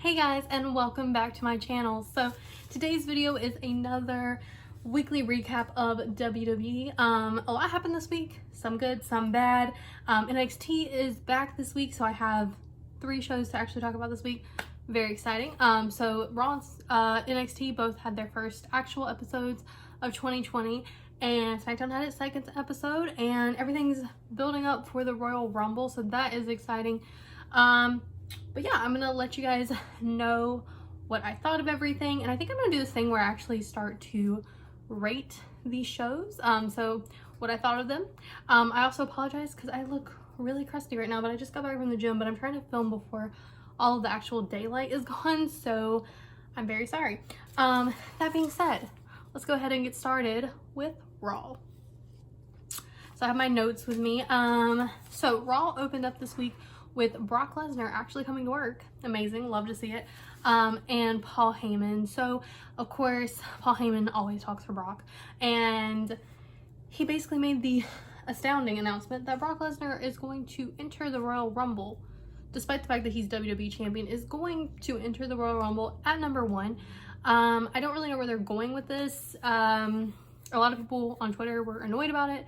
Hey guys, and welcome back to my channel. So today's video is another weekly recap of WWE. A lot happened this week, some good, some bad. NXT is back this week, so I have 3 shows to actually talk about this week. Very exciting. So Raw and NXT both had their first actual episodes of 2020, and SmackDown had its second episode, and everything's building up for the Royal Rumble, so that is exciting. But yeah, I'm gonna let you guys know what I thought of everything, and I think I'm gonna do this thing where I actually start to rate these shows, so what I thought of them. I also apologize because I look really crusty right now, but I just got back from the gym, but I'm trying to film before all of the actual daylight is gone, so I'm very sorry. That being said, let's go ahead and get started with Raw. So I have my notes with me. So Raw opened up this week with Brock Lesnar actually coming to work. Amazing, love to see it. And Paul Heyman. So of course, Paul Heyman always talks for Brock, and he basically made the astounding announcement that Brock Lesnar is going to enter the Royal Rumble, despite the fact that he's WWE champion, is going to enter the Royal Rumble at number 1. I don't really know where they're going with this. A lot of people on Twitter were annoyed about it.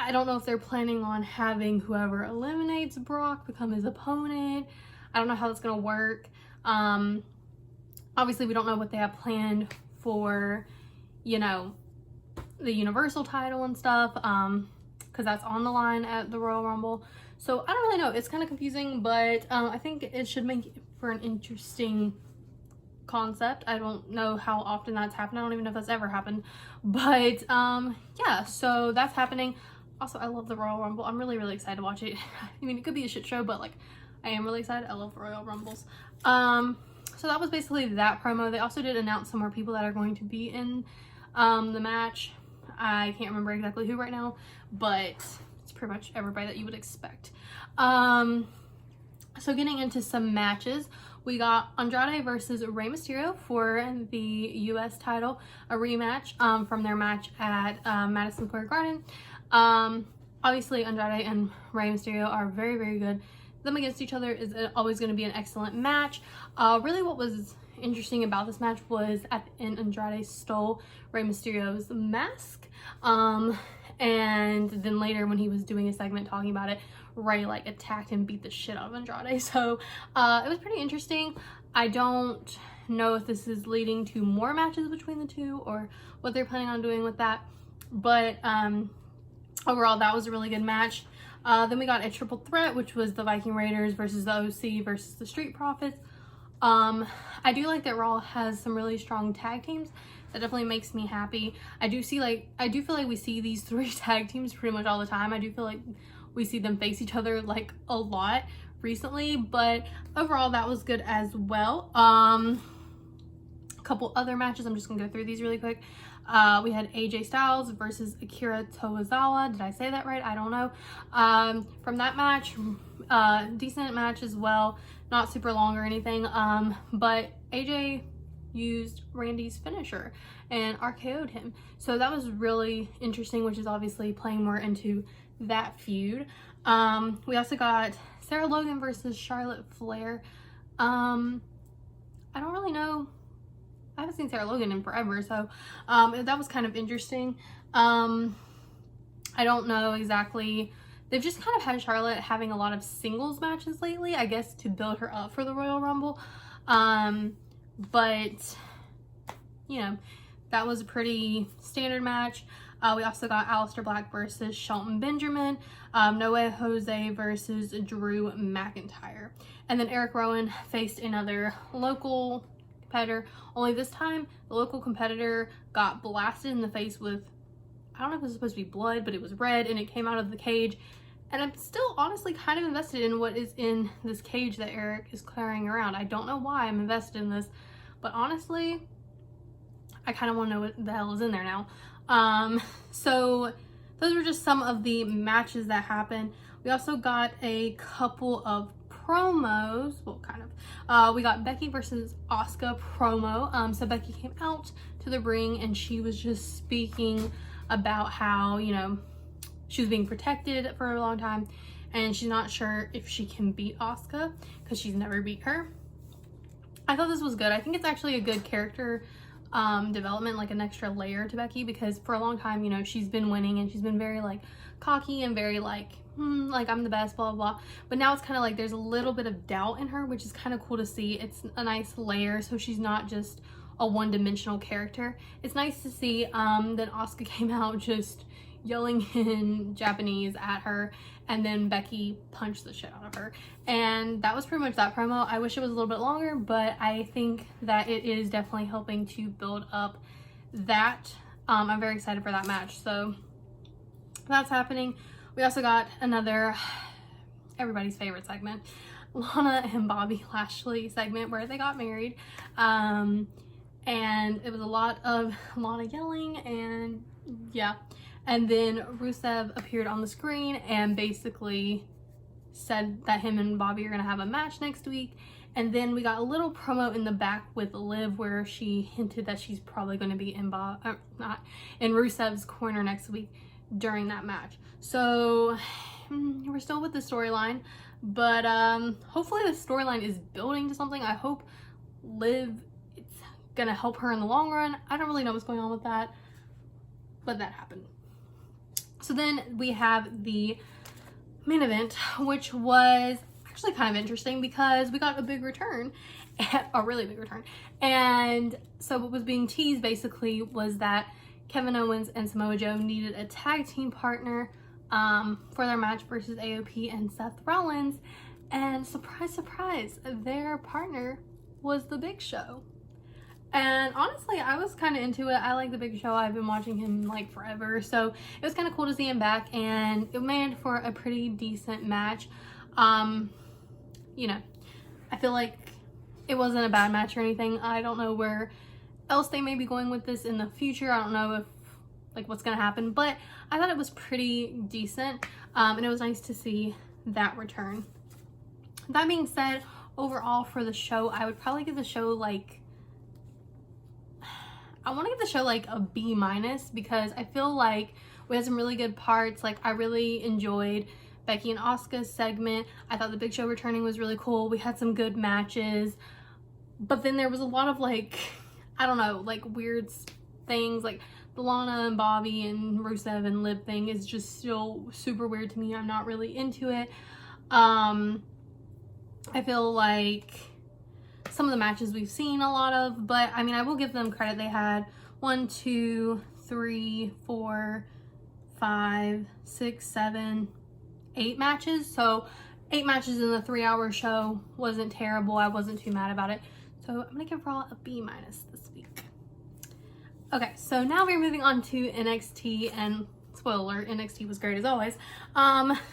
I don't know if they're planning on having whoever eliminates Brock become his opponent. I don't know how that's going to work. Obviously, we don't know what they have planned for, you know, the Universal title and stuff, because that's on the line at the Royal Rumble. So I don't really know. It's kind of confusing, but I think it should make for an interesting concept. I don't know how often that's happened. I don't even know if that's ever happened. But yeah, so that's happening. Also, I love the Royal Rumble. I'm really, really excited to watch it. I mean, it could be a shit show, but like, I am really excited. I love Royal Rumbles. So that was basically that promo. They also did announce some more people that are going to be in the match. I can't remember exactly who right now, but it's pretty much everybody that you would expect. So getting into some matches, we got Andrade versus Rey Mysterio for the US title, a rematch from their match at Madison Square Garden. Obviously Andrade and Rey Mysterio are very, very good. Them against each other is always going to be an excellent match. Really what was interesting about this match was at the end, Andrade stole Rey Mysterio's mask. And then later when he was doing a segment talking about it, Rey like attacked and beat the shit out of Andrade. So it was pretty interesting. I don't know if this is leading to more matches between the two or what they're planning on doing with that. But overall, that was a really good match. Then we got a triple threat, which was the Viking Raiders versus the OC versus the Street Profits. I do like that Raw has some really strong tag teams. That definitely makes me happy. I do feel like we see these 3 tag teams pretty much all the time. I do feel like we see them face each other like a lot recently, but overall that was good as well. A couple other matches, I'm just gonna go through these really quick. We had AJ Styles versus Akira Tozawa. Did I say that right? I don't know. From that match, decent match as well. Not super long or anything, but AJ used Randy's finisher and RKO'd him. So that was really interesting, which is obviously playing more into that feud. We also got Sarah Logan versus Charlotte Flair. I don't really know. I haven't seen Sarah Logan in forever, so that was kind of interesting. I don't know exactly. They've just kind of had Charlotte having a lot of singles matches lately, I guess, to build her up for the Royal Rumble. But, you know, that was a pretty standard match. We also got Aleister Black versus Shelton Benjamin, No Way Jose versus Drew McIntyre. And then Eric Rowan faced another local competitor, only this time the local competitor got blasted in the face with, I don't know if it was supposed to be blood, but it was red and it came out of the cage. And I'm still honestly kind of invested in what is in this cage that Eric is carrying around. I don't know why I'm invested in this, but honestly, I kind of want to know what the hell is in there now. So those were just some of the matches that happened. We also got a couple of promos. Well, kind of. We got Becky versus Asuka promo. So Becky came out to the ring and she was just speaking about how, you know, she was being protected for a long time and she's not sure if she can beat Asuka because she's never beat her. I thought this was good. I think it's actually a good character development, like an extra layer to Becky, because for a long time, you know, she's been winning and she's been very like cocky and very like I'm the best, blah blah blah. But now it's kind of like there's a little bit of doubt in her, which is kind of cool to see. It's a nice layer, so she's not just a one-dimensional character. It's nice to see. Then Asuka came out just yelling in Japanese at her, and then Becky punched the shit out of her, and that was pretty much that promo. I wish it was a little bit longer, but I think that it is definitely helping to build up that. I'm very excited for that match, so that's happening. We also got another everybody's favorite segment, Lana and Bobby Lashley segment, where they got married, and it was a lot of Lana yelling, and yeah. And then Rusev appeared on the screen and basically said that him and Bobby are gonna have a match next week. And then we got a little promo in the back with Liv where she hinted that she's probably going to be in Rusev's corner next week during that match. So we're still with the storyline, but hopefully the storyline is building to something. I hope Liv, it's gonna help her in the long run. I don't really know what's going on with that, but that happened. So then we have the main event, which was actually kind of interesting because we got a big return, a really big return. And so what was being teased basically was that Kevin Owens and Samoa Joe needed a tag team partner for their match versus AOP and Seth Rollins. And surprise, surprise, their partner was The Big Show. And honestly, I was kind of into it. I like The Big Show. I've been watching him like forever. So it was kind of cool to see him back, and it made for a pretty decent match. You know, I feel like it wasn't a bad match or anything. I don't know where else they may be going with this in the future. I don't know if like what's gonna happen, but I thought it was pretty decent. And it was nice to see that return. That being said, overall for the show, I would probably give the show like, I want to give the show like a B- because I feel like we had some really good parts. Like I really enjoyed Becky and Asuka's segment. I thought the Big Show returning was really cool. We had some good matches, but then there was a lot of like, I don't know, like weird things, like the Lana and Bobby and Rusev and Liv thing is just still super weird to me. I'm not really into it. I feel like some of the matches we've seen a lot of, but I mean, I will give them credit. They had 1, 2, 3, 4, 5, 6, 7, 8 matches. So 8 matches in the 3-hour show wasn't terrible. I wasn't too mad about it. So I'm gonna give Raw a B- this week. Okay, so now we're moving on to NXT, and spoiler alert, NXT was great as always.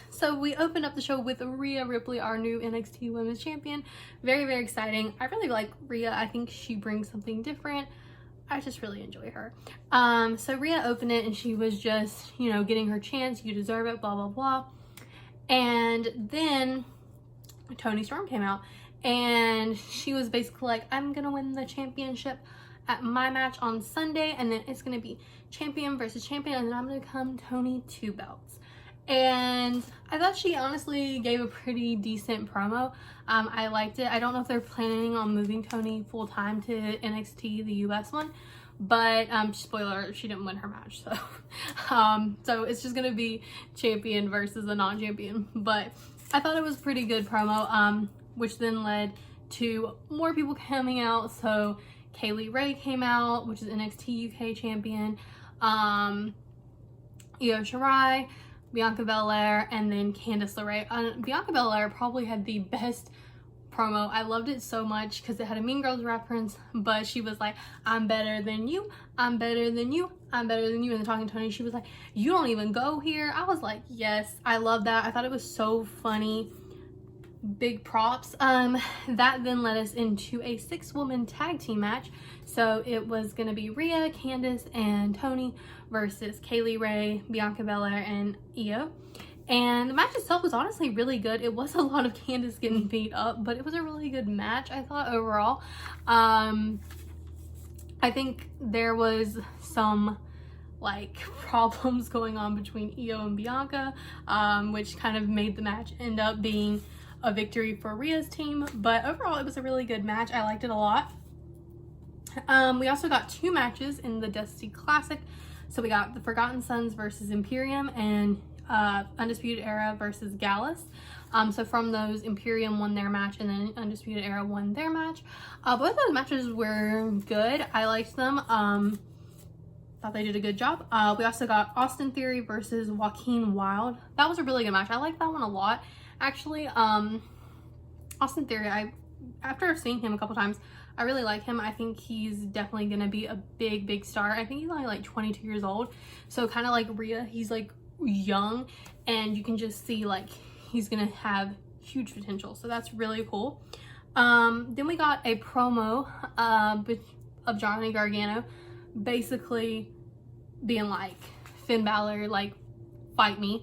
So we opened up the show with Rhea Ripley, our new NXT Women's Champion. Very, very exciting. I really like Rhea. I think she brings something different. I just really enjoy her. So Rhea opened it and she was just, you know, getting her chance. You deserve it, blah, blah, blah. And then Toni Storm came out and she was basically like, I'm gonna win the championship at my match on Sunday, and then it's gonna be champion versus champion, and then I'm gonna come Toni 2 belts. And I thought she honestly gave a pretty decent promo. I liked it. I don't know if they're planning on moving Toni full-time to NXT, the US one, but spoiler alert, she didn't win her match, so so it's just gonna be champion versus a non-champion. But I thought it was pretty good promo, which then led to more people coming out. So Kaylee Ray came out, which is NXT UK champion, Io Shirai, Bianca Belair, and then Candice LeRae. Bianca Belair probably had the best promo. I loved it so much because it had a Mean Girls reference, but she was like, I'm better than you, I'm better than you, I'm better than you. And then talking to Toni, she was like, you don't even go here. I was like, yes, I love that. I thought it was so funny. Big props. That then led us into a 6-woman tag team match. So it was gonna be Rhea, Candice, and Toni versus Kaylee Ray, Bianca Belair, and Io. And the match itself was honestly really good. It was a lot of Candice getting beat up, but it was a really good match, I thought, overall. I think there was some like problems going on between Io and Bianca, which kind of made the match end up being a victory for Rhea's team, but overall it was a really good match. I liked it a lot. We also got 2 matches in the Dusty Classic. So we got the Forgotten Sons versus Imperium and Undisputed Era versus Gallus. So from those, Imperium won their match and then Undisputed Era won their match. Both those matches were good. I liked them. Thought they did a good job. We also got Austin Theory versus Joaquin Wilde. That was a really good match. I liked that one a lot, actually. Austin Theory, after seeing him a couple times, I really like him. I think he's definitely gonna be a big star. I think he's only like 22 years old, so kind of like Rhea, he's like young, and you can just see like he's gonna have huge potential, so that's really cool. Then we got a promo of Johnny Gargano basically being like, Finn Balor, like, fight me.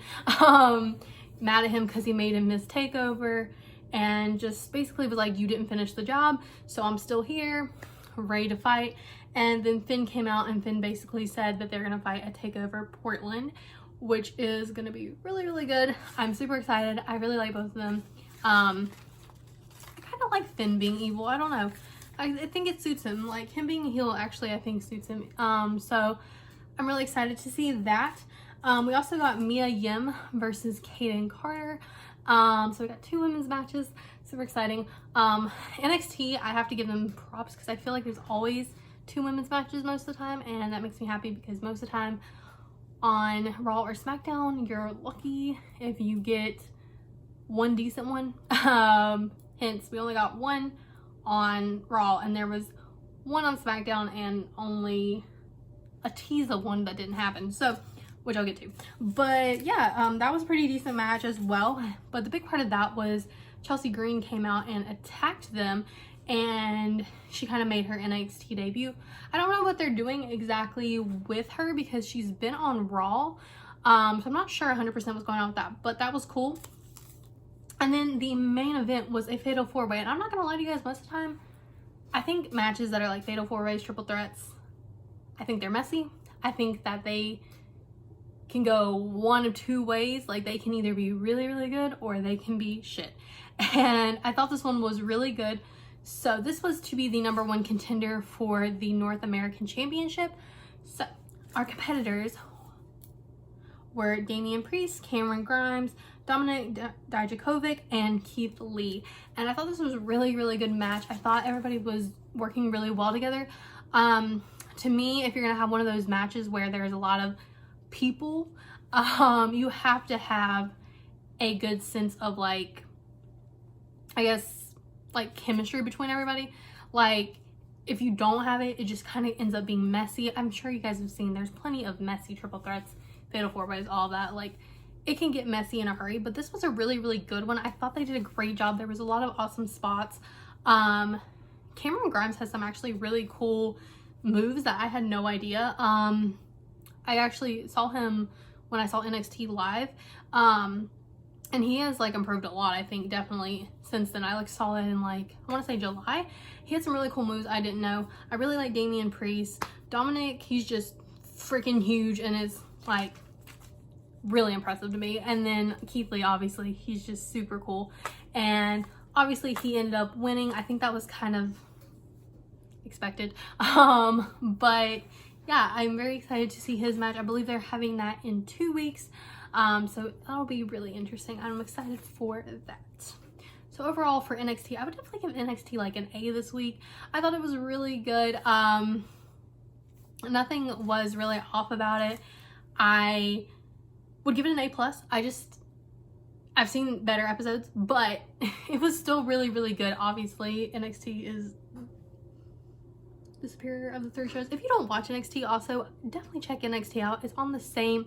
Mad at him because he made him miss TakeOver, and just basically was like, you didn't finish the job, so I'm still here, ready to fight. And then Finn came out and Finn basically said that they're gonna fight at TakeOver Portland, which is gonna be really good. I'm super excited. I really like both of them. I kind of like Finn being evil. I don't know. I think it suits him. Like, him being a heel actually I think suits him. So I'm really excited to see that. We also got Mia Yim versus Kaden Carter. So we got 2 women's matches. Super exciting. NXT, I have to give them props because I feel like there's always 2 women's matches most of the time, and that makes me happy because most of the time on Raw or SmackDown, you're lucky if you get 1 decent one. Hence, we only got 1 on Raw, and there was 1 on SmackDown and only a tease of 1 that didn't happen, so, which I'll get to. But yeah, that was a pretty decent match as well. But the big part of that was Chelsea Green came out and attacked them, and she kind of made her NXT debut. I don't know what they're doing exactly with her because she's been on Raw, so I'm not sure 100% what's going on with that, but that was cool. And then the main event was a Fatal 4-Way, and I'm not gonna lie to you guys, most of the time I think matches that are like Fatal 4-Ways, triple threats, I think they're messy. I think that they can go 1 of 2 ways. Like, they can either be really good or they can be shit. And I thought this one was really good. So this was to be the #1 contender for the North American Championship. So our competitors were Damian Priest, Cameron Grimes, Dominic Dijakovic, and Keith Lee. And I thought this was a really good match. I thought everybody was working really well together. To me, if you're gonna have one of those matches where there's a lot of people, you have to have a good sense of, like, I guess, like, chemistry between everybody. Like, if you don't have it, it just kind of ends up being messy. I'm sure you guys have seen there's plenty of messy triple threats, Fatal 4-Ways, all that. Like, it can get messy in a hurry, but this was a really good one. I thought they did a great job. There was a lot of awesome spots. Cameron Grimes has some actually really cool moves that I had no idea. I actually saw him when I saw NXT live, and he has, like, improved a lot, I think, definitely since then. I, like, saw it in, like, I want to say July. He had some really cool moves I didn't know. I really like Damian Priest. Dominic, he's just freaking huge and is, like, really impressive to me. And then Keith Lee, obviously, he's just super cool, and obviously he ended up winning. I think that was kind of expected. But yeah, I'm very excited to see his match. I believe they're having that in 2 weeks, so that'll be really interesting. I'm excited for that. So overall for NXT, I would definitely give NXT like an A this week. I thought it was really good. Nothing was really off about it. I would give it an A+. I've seen better episodes, but it was still really good. Obviously, NXT is the superior of the 3 shows. If you don't watch NXT, also definitely check NXT out. It's on the same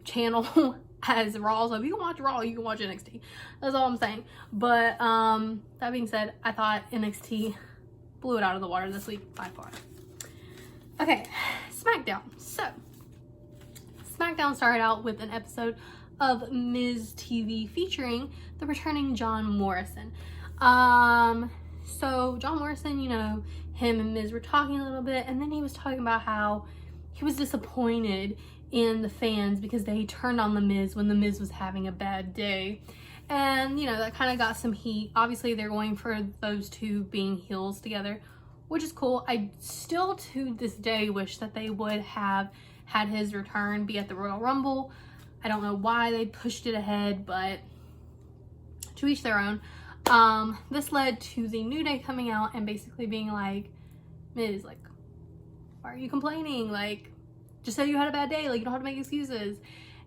channel as Raw, so if you can watch Raw, you can watch NXT. That's all I'm saying. But that being said, I thought NXT blew it out of the water this week by far. Okay, SmackDown. So SmackDown started out with an episode of Miz TV featuring the returning John Morrison. So John Morrison, you know, him and Miz were talking a little bit, and then he was talking about how he was disappointed in the fans because they turned on the Miz when the Miz was having a bad day. And, you know, that kind of got some heat. Obviously, they're going for those two being heels together, which is cool. I still, to this day, wish that they would have had his return be at the Royal Rumble. I don't know why they pushed it ahead, but to each their own. This led to the New Day coming out and basically being like, Miz, like, why are you complaining? Like, just say you had a bad day. Like, you don't have to make excuses.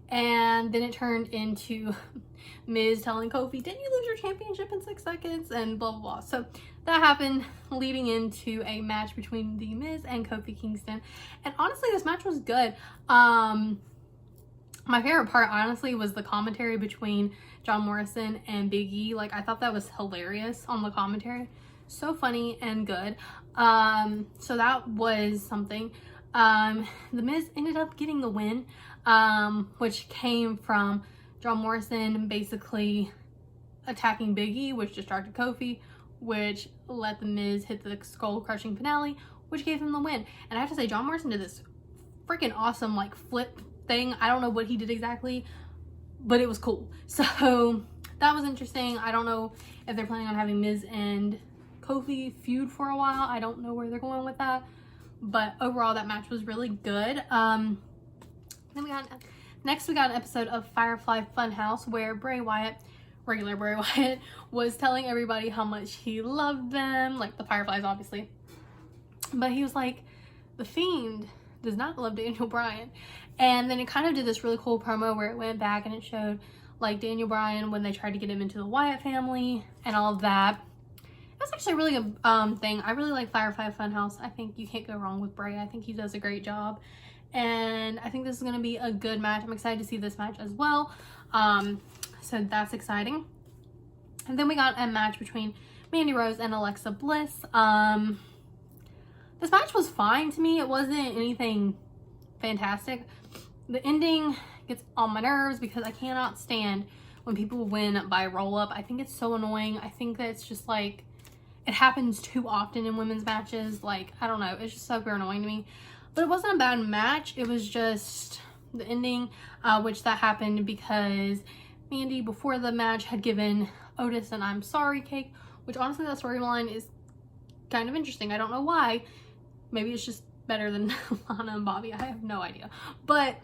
And then it turned into Miz telling Kofi, didn't you lose your championship in 6 seconds? And blah, blah, blah. So that happened, leading into a match between The Miz and Kofi Kingston. And honestly, this match was good. My favorite part, honestly, was the commentary between John Morrison and Big E. Like, I thought that was hilarious on the commentary. So funny and good. So that was something. The Miz ended up getting the win, which came from John Morrison basically attacking Big E, which distracted Kofi, which let the Miz hit the skull-crushing finale, which gave him the win. And I have to say, John Morrison did this freaking awesome, like, flip thing. I don't know what he did exactly, but it was cool. So that was interesting. I don't know if they're planning on having Miz and Kofi feud for a while. I don't know where they're going with that, but overall that match was really good. Then next we got an episode of Firefly Funhouse where Bray Wyatt, regular Bray Wyatt, was telling everybody how much he loved them, like the Fireflies obviously, but he was like, the Fiend does not love Daniel Bryan. And then it kind of did this really cool promo where it went back and it showed like Daniel Bryan when they tried to get him into the Wyatt family and all of that. That's actually a really good thing. I really like Firefly Funhouse. I think you can't go wrong with Bray. I think he does a great job. And I think this is going to be a good match. I'm excited to see this match as well. So that's exciting. And then we got a match between Mandy Rose and Alexa Bliss. This match was fine to me. It wasn't anything fantastic. The ending gets on my nerves because I cannot stand when people win by roll-up. I think it's so annoying. I think that it's just like, it happens too often in women's matches. Like, I don't know. It's just super annoying to me. But it wasn't a bad match. It was just the ending, which that happened because Mandy, before the match, had given Otis an I'm sorry cake, which honestly, that storyline is kind of interesting. I don't know why. Maybe it's just better than Lana and Bobby. I have no idea. But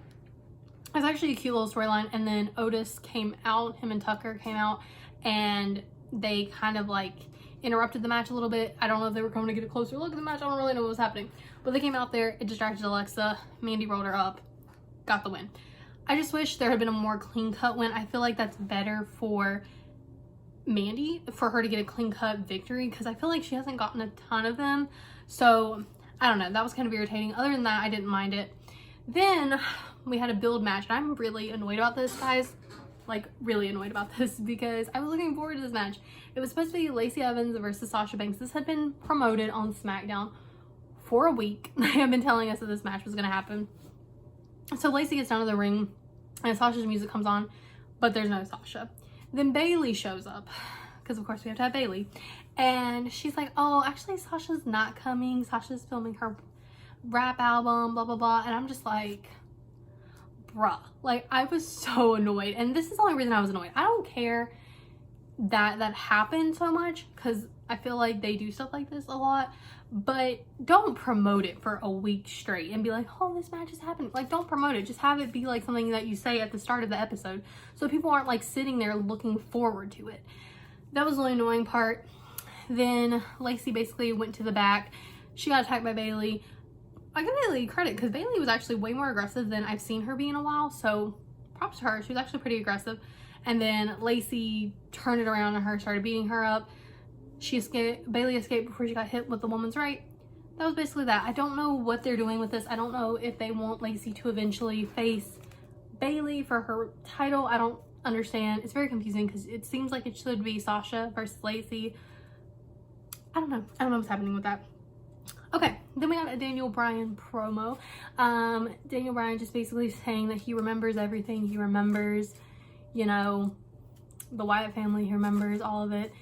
it's actually a cute little storyline. And then Otis came out, him and Tucker came out, and they kind of like interrupted the match a little bit. I don't know if they were coming to get a closer look at the match. I don't really know what was happening. But they came out there, it distracted Alexa. Mandy rolled her up, got the win. I just wish there had been a more clean-cut win. I feel like that's better for Mandy, for her to get a clean-cut victory, because I feel like she hasn't gotten a ton of them. So I don't know, that was kind of irritating. Other than that, I didn't mind it. Then we had a build match, and I'm really annoyed about this, guys. Like, really annoyed about this because I was looking forward to this match. It was supposed to be Lacey Evans versus Sasha Banks. This had been promoted on SmackDown for a week. They have been telling us that this match was going to happen. So Lacey gets down to the ring, and Sasha's music comes on, but there's no Sasha. Then Bayley shows up, because of course we have to have Bayley. And she's like, oh, actually Sasha's not coming. Sasha's filming her rap album, blah, blah, blah. And I'm just like, bruh. Like, I was so annoyed. And this is the only reason I was annoyed. I don't care that that happened so much, because I feel like they do stuff like this a lot. But don't promote it for a week straight and be like, oh, this match is happening. Like, don't promote it. Just have it be like something that you say at the start of the episode, so people aren't like sitting there looking forward to it. That was the only annoying part. Then Lacey basically went to the back. She got attacked by Bayley. I give Bayley credit because Bayley was actually way more aggressive than I've seen her be in a while. So props to her. She was actually pretty aggressive. And then Lacey turned it around on her, started beating her up. Bayley escaped before she got hit with the woman's right. That was basically that. I don't know what they're doing with this. I don't know if they want Lacey to eventually face Bayley for her title. I don't understand. It's very confusing because it seems like it should be Sasha versus Lacey. I don't know. I don't know what's happening with that. Okay, then we got a Daniel Bryan promo. Daniel Bryan just basically saying that he remembers everything. He remembers, you know, the Wyatt family. He remembers all of it.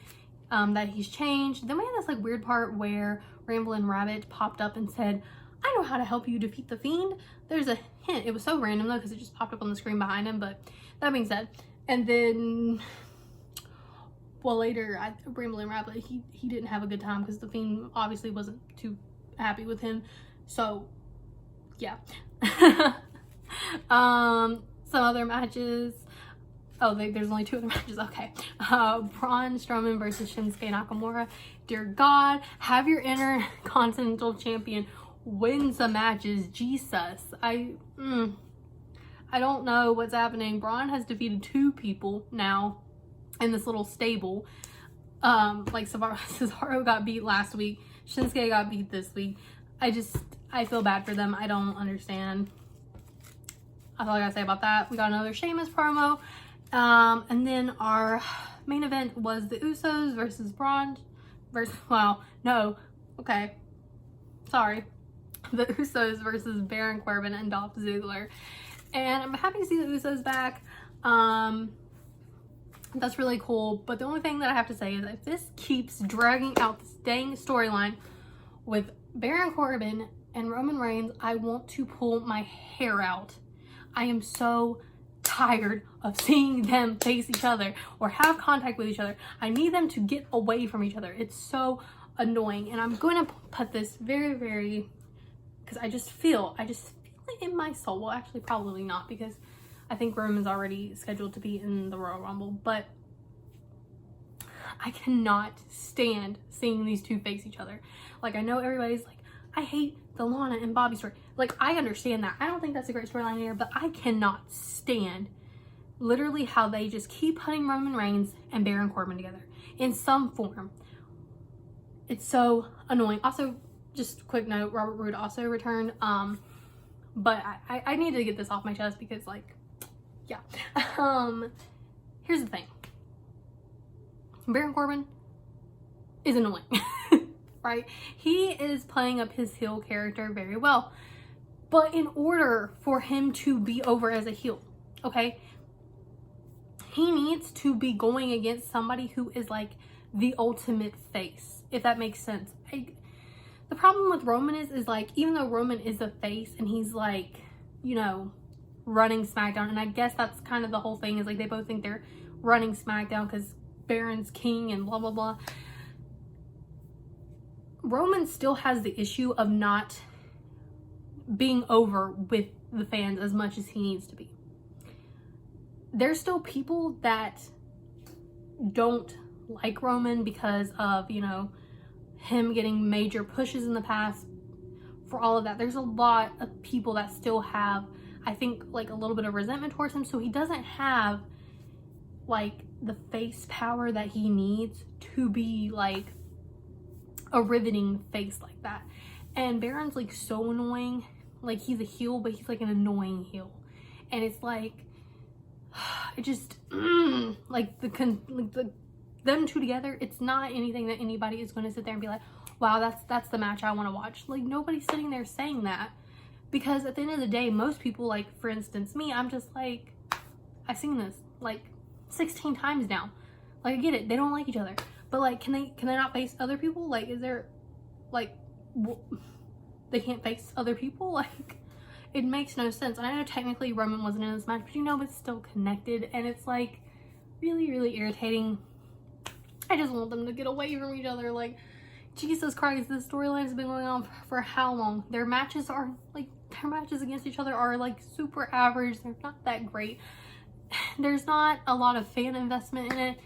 That he's changed. Then we had this like weird part where Ramblin' Rabbit popped up and said, I know how to help you defeat the Fiend. There's a hint. It was so random though because it just popped up on the screen behind him, but that being said. And then well, later, Rambling Rabbit, he didn't have a good time because the Fiend obviously wasn't too happy with him. So, yeah. Some other matches. Oh, there's only 2 other matches. Okay. Braun Strowman versus Shinsuke Nakamura. Dear God, have your Intercontinental Champion win some matches. Jesus. I don't know what's happening. Braun has defeated 2 people now in this little stable. Like Cesaro got beat last week. Shinsuke got beat this week. I feel bad for them. I don't understand. That's all I gotta say about that. We got another Sheamus promo. And then our main event was the Usos versus Braun well, no. Okay. Sorry. The Usos versus Baron Corbin and Dolph Ziggler. And I'm happy to see the Usos back. That's really cool. But the only thing that I have to say is if this keeps dragging out this dang storyline with Baron Corbin and Roman Reigns, I want to pull my hair out. I am so tired of seeing them face each other or have contact with each other. I need them to get away from each other. It's so annoying. And I'm going to put this very, very, because I just feel it in my soul. Well, actually, probably not, because I think Roman's already scheduled to be in the Royal Rumble, but I cannot stand seeing these 2 face each other. Like, I know everybody's like, I hate the Lana and Bobby story. Like, I understand that. I don't think that's a great storyline here, but I cannot stand literally how they just keep putting Roman Reigns and Baron Corbin together in some form. It's so annoying. Also, just quick note, Robert Roode also returned. But I need to get this off my chest because, like, yeah. Here's the thing. Baron Corbin is annoying. Right? He is playing up his heel character very well. But in order for him to be over as a heel, okay, he needs to be going against somebody who is like the ultimate face, if that makes sense. The problem with Roman is like, even though Roman is a face and he's like, you know, running SmackDown, and I guess that's kind of the whole thing, is like they both think they're running SmackDown because Baron's king and blah, blah, blah. Roman still has the issue of not being over with the fans as much as he needs to be. There's still people that don't like Roman because of, you know, him getting major pushes in the past for all of that. There's a lot of people that still have, I think, like a little bit of resentment towards him, so he doesn't have like the face power that he needs to be like a riveting face like that. And Baron's like so annoying. Like, he's a heel, but he's like an annoying heel, and it's like it just like them 2 together, it's not anything that anybody is going to sit there and be like, wow, that's the match I want to watch. Like, nobody's sitting there saying that, because at the end of the day, most people, like for instance me, I'm just like, I've seen this like 16 times now. Like, I get it, they don't like each other, but like, can they not face other people? Like, is there like they can't face other people? Like, it makes no sense. And I know technically Roman wasn't in this match, but you know, it's still connected, and it's like really, really irritating. I just want them to get away from each other. Like, Jesus Christ, this storyline has been going on for how long? Their matches against each other are like super average. They're not that great. There's not a lot of fan investment in it.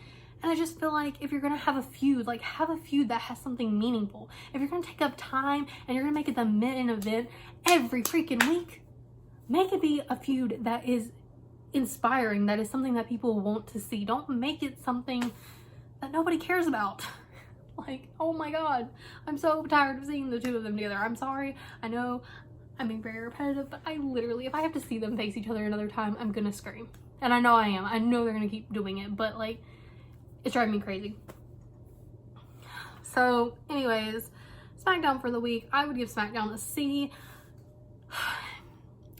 And I just feel like if you're going to have a feud, like, have a feud that has something meaningful. If you're going to take up time and you're going to make it the main event every freaking week, make it be a feud that is inspiring, that is something that people want to see. Don't make it something that nobody cares about. Like, oh my God, I'm so tired of seeing the 2 of them together. I'm sorry. I know I'm being very repetitive, but I literally, if I have to see them face each other another time, I'm going to scream. And I know I am. I know they're going to keep doing it, but like, it's driving me crazy. So anyways, SmackDown for the week, I would give SmackDown a C,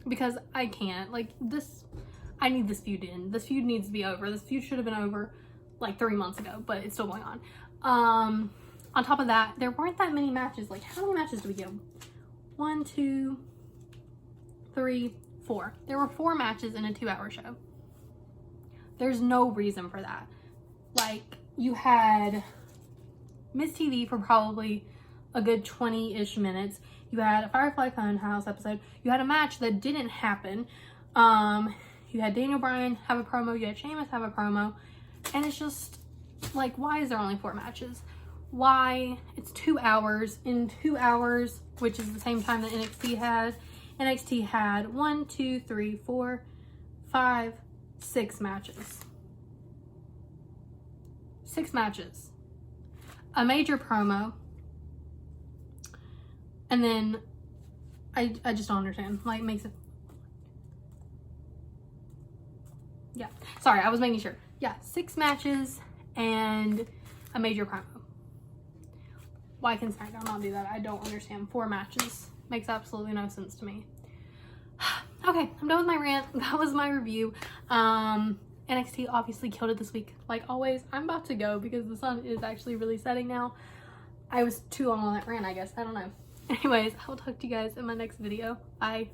because I can't, like, this, I need this feud to end. This feud needs to be over. This feud should have been over like 3 months ago, but it's still going on. On top of that, there weren't that many matches. Like, how many matches do we get? 1, 2, 3, 4. There were 4 matches in a 2-hour show. There's no reason for that. Like, you had Miss TV for probably a good 20-ish minutes. You had a Firefly Funhouse episode. You had a match that didn't happen. You had Daniel Bryan have a promo. You had Sheamus have a promo. And it's just, like, why is there only 4 matches? Why? It's 2 hours. In 2 hours, which is the same time that NXT had 1, 2, 3, 4, 5, 6 matches. 6 matches. A major promo. And then, I just don't understand. Like, makes it... Yeah. Sorry, I was making sure. Yeah, 6 matches and a major promo. Why can SmackDown not do that? I don't understand. 4 matches. Makes absolutely no sense to me. Okay, I'm done with my rant. That was my review. NXT obviously killed it this week. Like always, I'm about to go because the sun is actually really setting now. I was too long on that rant, I guess. I don't know. Anyways, I will talk to you guys in my next video. Bye.